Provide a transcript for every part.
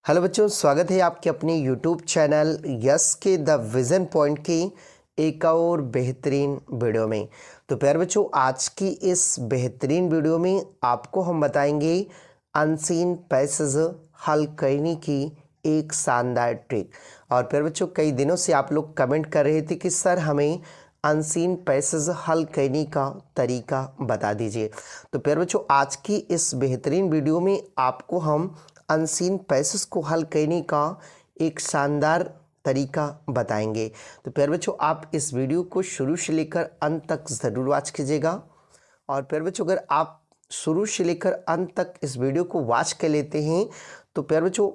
Hello बच्चों, स्वागत है आपके अपने यूट्यूब चैनल यस के द विज़न पॉइंट की एक और बेहतरीन वीडियो में। तो प्यारे बच्चों, आज की इस बेहतरीन वीडियो में आपको हम बताएंगे अनसीन पैसेज हल करने की एक शानदार ट्रिक। और प्यारे बच्चों, कई दिनों से आप लोग कमेंट कर रहे थे कि सर हमें अनसीन पैसेज हल करने का तरीका बता दीजिए। तो प्यारे बच्चों, आज की इस बेहतरीन वीडियो में आपको हम अनसीन पैसेज को हल करने का एक शानदार तरीका बताएंगे। तो प्यारे बच्चों, आप इस वीडियो को शुरू से लेकर अंत तक ज़रूर वॉच कीजिएगा। और प्यारे बच्चों, अगर आप शुरू से लेकर अंत तक इस वीडियो को वॉच कर लेते हैं तो प्यारे बच्चों,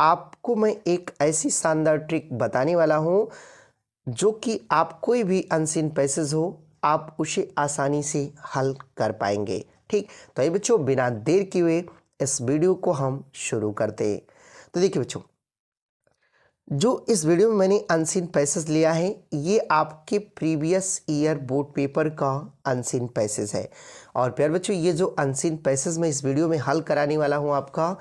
आपको मैं एक ऐसी शानदार ट्रिक बताने वाला हूँ जो कि आप कोई भी अनसीन पैसेज हो आप उसे आसानी से हल कर पाएंगे। ठीक, तो ये बच्चों, बिना देर किए हुए इस वीडियो को हम शुरू करते हैं। तो देखिए बच्चों, जो इस वीडियो में मैंने अनसीन पैसेज लिया है ये आपके प्रीवियस ईयर बोर्ड पेपर का अनसीन पैसेज है। और प्यारे बच्चों, ये जो अनसीन पैसेज मैं इस वीडियो में हल कराने वाला हूँ आपका,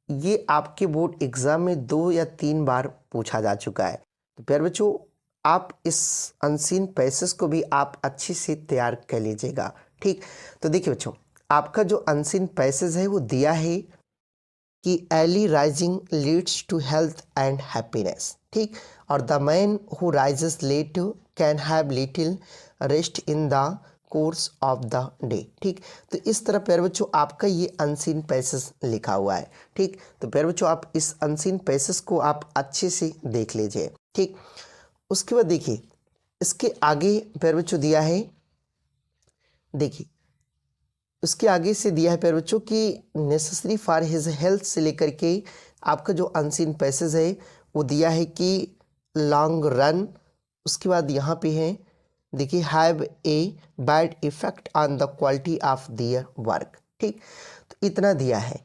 ये आपके बोर्ड एग्ज़ाम में 2 या 3 बार पूछा जा चुका है। तो प्यारे बच्चों, आप इस अनसीन पैसेज को भी आप अच्छे से तैयार कर लीजिएगा। ठीक, तो देखिए बच्चों, आपका जो अनसीन पैसेज है वो दिया है कि early rising leads to health and happiness. ठीक, और the man who rises late can have little rest in the course of the day. ठीक, तो इस तरह प्यारे बच्चों आपका ये अनसीन पैसेज लिखा हुआ है। ठीक, तो प्यारे बच्चों, आप इस अनसीन पैसेज को आप अच्छे से देख लीजिए। ठीक, उसके बाद देखिए इसके आगे प्यारे बच्चों दिया है, देखिए उसके आगे से दिया है प्यारे बच्चों कि नेसेसरी फॉर हिज हेल्थ से लेकर के आपका जो अनसीन पैसेज है वो दिया है कि लॉन्ग रन। उसके बाद यहाँ पे है देखिए have a bad effect on the quality of their work. ठीक, तो इतना दिया है।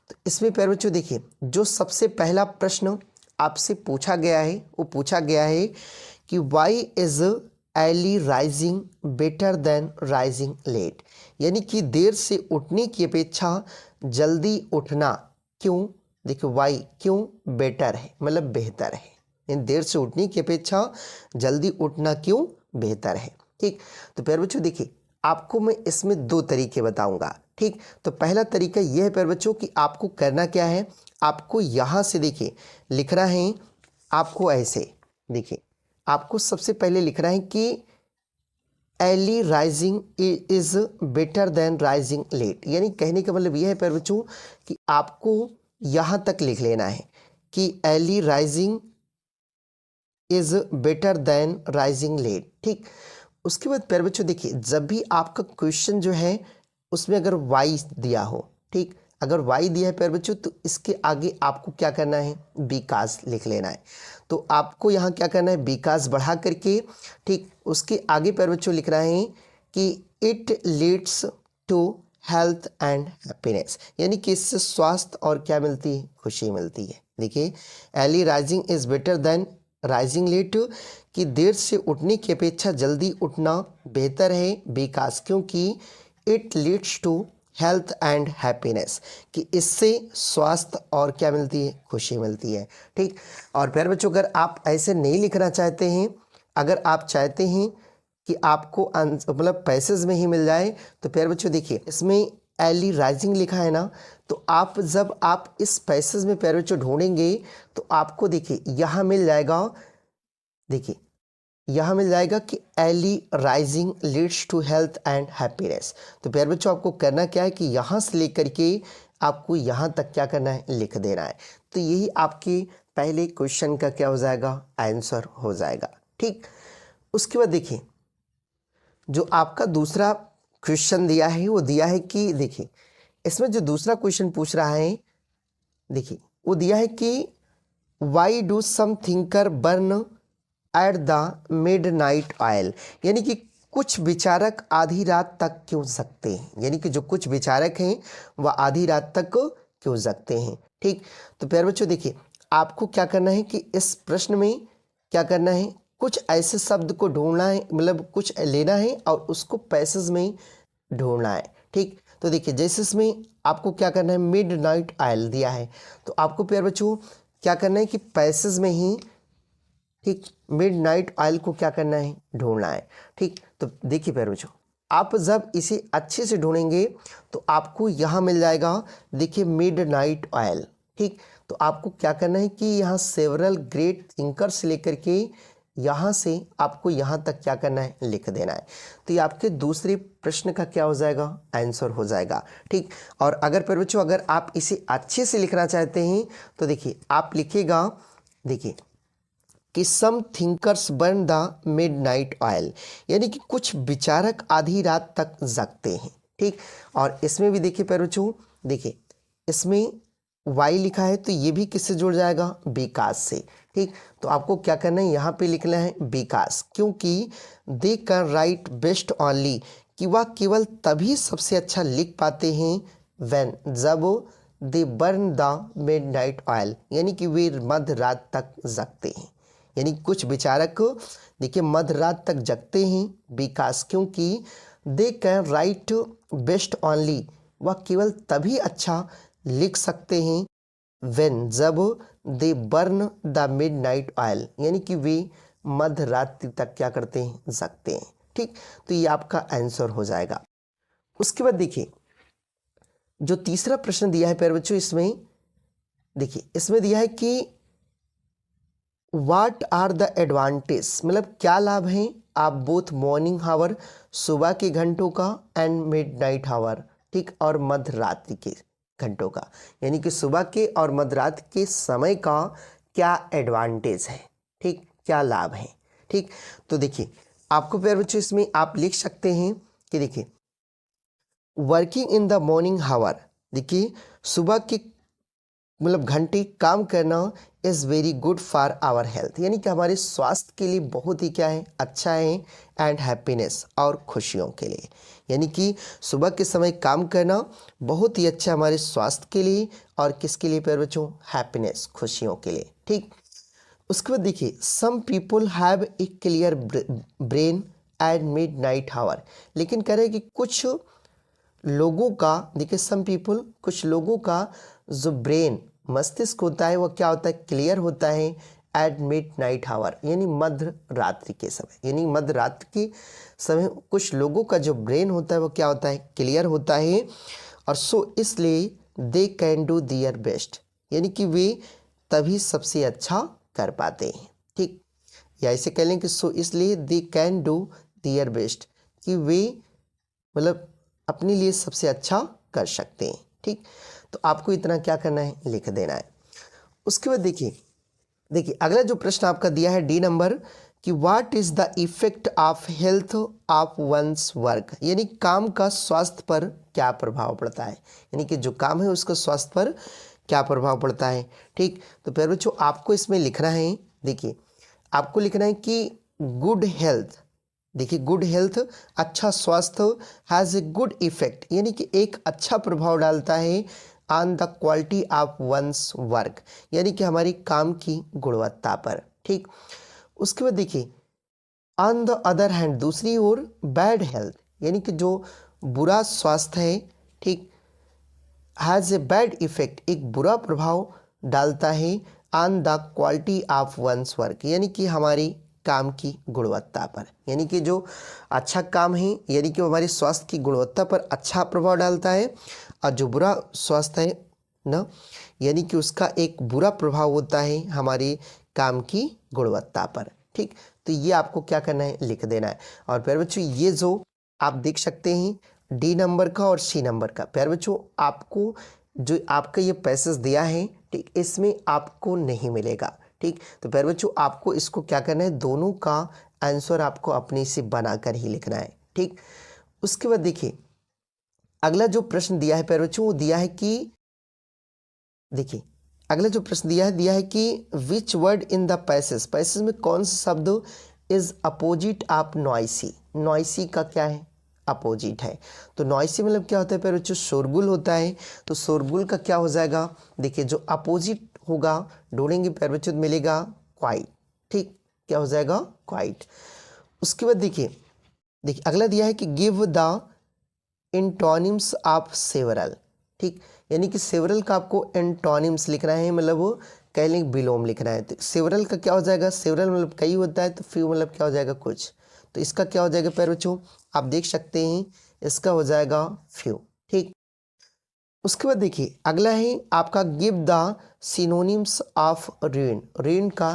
तो इसमें प्यारे बच्चों देखिए, जो सबसे पहला प्रश्न आपसे पूछा गया है वो पूछा गया है कि why is early rising better than rising late, यानी कि देर से उठने की अपेक्षा जल्दी उठना क्यों, देखिए वाई क्यों बेटर है, मतलब बेहतर है, यानी देर से उठने की अपेक्षा जल्दी उठना क्यों बेहतर है। ठीक, तो प्यारे बच्चों देखिए, आपको मैं इसमें 2 तरीके बताऊंगा। ठीक, तो पहला तरीका यह है प्यारे बच्चों कि आपको करना क्या है, आपको यहाँ से देखिए लिखना है, आपको ऐसे देखिए, आपको सबसे पहले लिखना है कि early rising is better than rising late, यानी कहने का मतलब यह है प्यारे बच्चों कि आपको यहाँ तक लिख लेना है कि early rising is better than rising late. ठीक, उसके बाद प्यारे बच्चों देखिए, जब भी आपका क्वेश्चन जो है उसमें अगर वाई दिया हो, ठीक, अगर वाई दिया है प्यारे बच्चों तो इसके आगे आपको क्या करना है, बिकॉज लिख लेना है। तो आपको यहाँ क्या करना है, बिकॉज बढ़ा करके, ठीक, उसके आगे प्यारे बच्चों लिखना है कि it leads to health and happiness, यानी कि इससे स्वास्थ्य और क्या मिलती है, खुशी मिलती है। देखिए early rising is better than rising late, कि देर से उठने की अपेक्षा जल्दी उठना बेहतर है, बिकॉज क्योंकि it leads to health and happiness, कि इससे स्वास्थ्य और क्या मिलती है, खुशी मिलती है। ठीक, और प्यारे बच्चों, अगर आप ऐसे नहीं लिखना चाहते हैं, अगर आप चाहते हैं कि आपको मतलब पैसेज में ही मिल जाए, तो प्यारे बच्चों देखिए इसमें अर्ली राइजिंग लिखा है ना, तो आप जब आप इस पैसेज में प्यारे बच्चों ढूंढेंगे तो आपको देखिए यहाँ मिल जाएगा, देखिए यहाँ मिल जाएगा कि early rising leads to health and happiness. तो प्यारे बच्चों, आपको करना क्या है कि यहाँ से लेकर के आपको यहाँ तक क्या करना है, लिख देना है। तो यही आपके पहले क्वेश्चन का क्या हो जाएगा, आंसर हो जाएगा। ठीक, उसके बाद देखिए जो आपका दूसरा क्वेश्चन दिया है वो दिया है कि देखिए इसमें जो दूसरा क्वेश्चन पूछ रहा है, देखिए वो दिया है कि why do some thinker burn at the midnight oil, यानी कि कुछ विचारक आधी रात तक क्यों जगते हैं, यानी कि जो कुछ विचारक हैं वह आधी रात तक क्यों जगते हैं। ठीक, तो प्यारे बच्चों देखिए, आपको क्या करना है कि इस प्रश्न में क्या करना है, कुछ ऐसे शब्द को ढूंढना है, मतलब कुछ लेना है और उसको पैसेज में ढूंढना है। ठीक, तो देखिए जैसे इसमें आपको क्या करना है, मिड नाइट ऑयल दिया है, तो आपको प्यारे बच्चों क्या करना है कि पैसेज में ही ठीक मिड नाइट ऑयल को क्या करना है, ढूंढना है। ठीक, तो देखिए प्यारे बच्चों, आप जब इसे अच्छे से ढूंढेंगे तो आपको यहाँ मिल जाएगा, देखिए मिड नाइट ऑयल। ठीक, तो आपको क्या करना है कि यहाँ सेवरल ग्रेट थिंकर से लेकर के यहाँ से आपको यहाँ तक क्या करना है, लिख देना है। तो ये आपके दूसरे प्रश्न का क्या हो जाएगा, आंसर हो जाएगा। ठीक, और अगर प्यारे बच्चों अगर आप इसे अच्छे से लिखना चाहते हैं तो देखिए आप लिखिएगा, देखिए कि some thinkers burn the midnight oil, यानी कि कुछ विचारक आधी रात तक जगते हैं। ठीक, और इसमें भी देखिए प्यारे बच्चों, देखिए इसमें वाई लिखा है तो ये भी किससे जुड़ जाएगा, बिकास से। ठीक, तो आपको क्या करना है, यहाँ पे लिखना है बिकास, क्योंकि they can write best only, कि वह केवल तभी सबसे अच्छा लिख पाते हैं व्हेन, जब दे बर्न द मिडनाइट ऑयल, यानी कि वे मध्य रात तक जगते हैं। यानी कुछ विचारक देखिए मध्य रात तक जगते हैं, बिकॉज क्योंकि they can write best only, वह केवल तभी अच्छा लिख सकते हैं व्हेन, जब दे बर्न द मिडनाइट ऑयल, यानी कि वे मध्य रात्रि तक क्या करते हैं, जगते हैं। ठीक, तो ये आपका आंसर हो जाएगा। उसके बाद देखिए जो तीसरा प्रश्न दिया है प्यारे बच्चों, इसमें देखिए इसमें दिया है कि वाट आर द एडवांटेज, मतलब क्या लाभ हैं आप बोथ मॉर्निंग हावर, सुबह के घंटों का, एंड मिड नाइट हावर, ठीक, और मध्य रात्रि के घंटों का, यानी कि सुबह के और मध्य रात्रि के समय का क्या एडवांटेज है, ठीक, क्या लाभ है। ठीक, तो देखिए आपको प्यारे बच्चों इसमें आप लिख सकते हैं कि देखिए working in the morning hour, देखिए सुबह के मतलब घंटे काम करना is very good for our health, यानी कि हमारे स्वास्थ्य के लिए बहुत ही क्या है, अच्छा है, एंड हैप्पीनेस, और खुशियों के लिए, यानी कि सुबह के समय काम करना बहुत ही अच्छा हमारे स्वास्थ्य के लिए, और किसके लिए प्यारे बच्चों, हैप्पीनेस, खुशियों के लिए। ठीक, उसके बाद देखिए some people have a clear brain at midnight hour, लेकिन कह रहे हैं कि कुछ लोगों का, देखिए सम पीपल, कुछ लोगों का जो ब्रेन, मस्तिष्क होता है वो क्या होता है, क्लियर होता है एट मिड नाइट हावर, यानी मध्य रात्रि के समय, यानी मध्य रात्रि के समय कुछ लोगों का जो ब्रेन होता है वो क्या होता है, क्लियर होता है, और सो इसलिए they can do their best, यानी कि वे तभी सबसे अच्छा कर पाते हैं। ठीक, या ऐसे कह लें कि सो इसलिए they can do their best, कि वे मतलब अपने लिए सबसे अच्छा कर सकते हैं। ठीक, तो आपको इतना क्या करना है, लिख देना है। उसके बाद देखिए अगला जो प्रश्न आपका दिया है डी नंबर, कि what is the effect of health of one's work, यानी काम का स्वास्थ्य पर क्या प्रभाव पड़ता है, यानी कि जो काम है उसका स्वास्थ्य पर क्या प्रभाव पड़ता है। ठीक, तो प्यारे बच्चों आपको इसमें लिखना है, देखिए आपको लिखना है कि गुड हेल्थ, देखिए गुड हेल्थ, अच्छा स्वास्थ्य, हैज़ ए गुड इफेक्ट, यानी कि एक अच्छा प्रभाव डालता है on the quality of one's work, यानी कि हमारी काम की गुणवत्ता पर। ठीक, उसके बाद देखिए ऑन द अदर हैंड, दूसरी ओर बैड हेल्थ, यानी कि जो बुरा स्वास्थ्य है, ठीक, हैज़ ए बैड इफेक्ट, एक बुरा प्रभाव डालता है on the quality of one's work, यानी कि हमारी काम की गुणवत्ता पर, यानी कि जो अच्छा काम है यानी कि हमारे स्वास्थ्य की गुणवत्ता पर अच्छा प्रभाव डालता है, और जो बुरा स्वास्थ्य है ना, यानी कि उसका एक बुरा प्रभाव होता है हमारे काम की गुणवत्ता पर। ठीक, तो ये आपको क्या करना है, लिख देना है। और प्यारे बच्चों ये जो आप देख सकते हैं डी नंबर का और सी नंबर का, प्यारे बच्चों आपको जो आपका ये पैसेज दिया है, ठीक, इसमें आपको नहीं मिलेगा। ठीक, तो प्यारे बच्चों आपको इसको क्या करना है, दोनों का आंसर आपको अपने से बनाकर ही लिखना है। ठीक, उसके बाद देखिए अगला जो प्रश्न दिया है प्यारे बच्चों, वो दिया है कि देखिए अगला जो प्रश्न दिया है कि which word in the passage में कौन सा शब्द is opposite of noisy, noisy का क्या है, अपोजिट है। तो नॉइसी मतलब क्या होता है प्यारे बच्चों, शोरगुल होता है, तो शोरगुल का क्या हो जाएगा, देखिए जो अपोजिट होगा ढूंढेंगे प्यारे बच्चों तो मिलेगा क्वाइट। ठीक, क्या हो जाएगा, क्वाइट। उसके बाद देखिए अगला दिया है कि give the antonyms of several. ठीक, यानी कि सेवरल का आपको एंटोनिम्स लिखना है, मतलब वो कह लें विलोम लिखना है। तो सेवरल का क्या हो जाएगा, सेवरल मतलब कई होता है, तो फ्यू मतलब क्या हो जाएगा कुछ। तो इसका क्या हो जाएगा प्यारे बच्चों, आप देख सकते हैं इसका हो जाएगा फ्यू। ठीक, उसके बाद देखिए अगला है आपका give the synonyms of ruin. Ruin का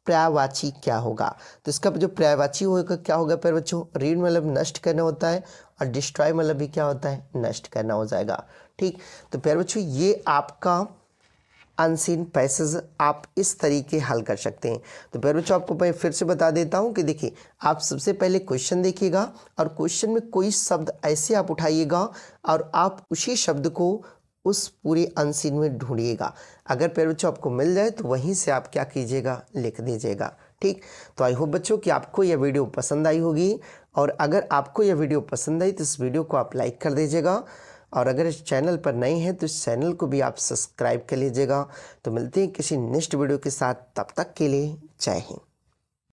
पर्यायवाची क्या होगा, तो इसका जो पर्यायवाची होगा क्या होगा प्यारे बच्चों, रुइन मतलब नष्ट करना होता है और डिस्ट्रॉय मतलब भी क्या होता है, नष्ट करना हो जाएगा। ठीक, तो प्यारे बच्चों ये आपका अनसीन पैसेज आप इस तरीके हल कर सकते हैं। तो प्यारे बच्चों आपको मैं फिर से बता देता हूं कि देखिए आप सबसे पहले क्वेश्चन देखिएगा और क्वेश्चन में कोई शब्द ऐसे आप उठाइएगा और आप उसी शब्द को उस पूरे अनसीन में ढूंढिएगा। अगर प्यारे बच्चों आपको मिल जाए तो वहीं से आप क्या कीजिएगा, लिख दीजिएगा। ठीक, तो आई होप बच्चों कि आपको यह वीडियो पसंद आई होगी, और अगर आपको यह वीडियो पसंद आई तो इस वीडियो को आप लाइक कर दीजिएगा, और अगर इस चैनल पर नए हैं तो इस चैनल को भी आप सब्सक्राइब कर लीजिएगा। तो मिलते हैं किसी नेक्स्ट वीडियो के साथ, तब तक के लिए जय हिंद।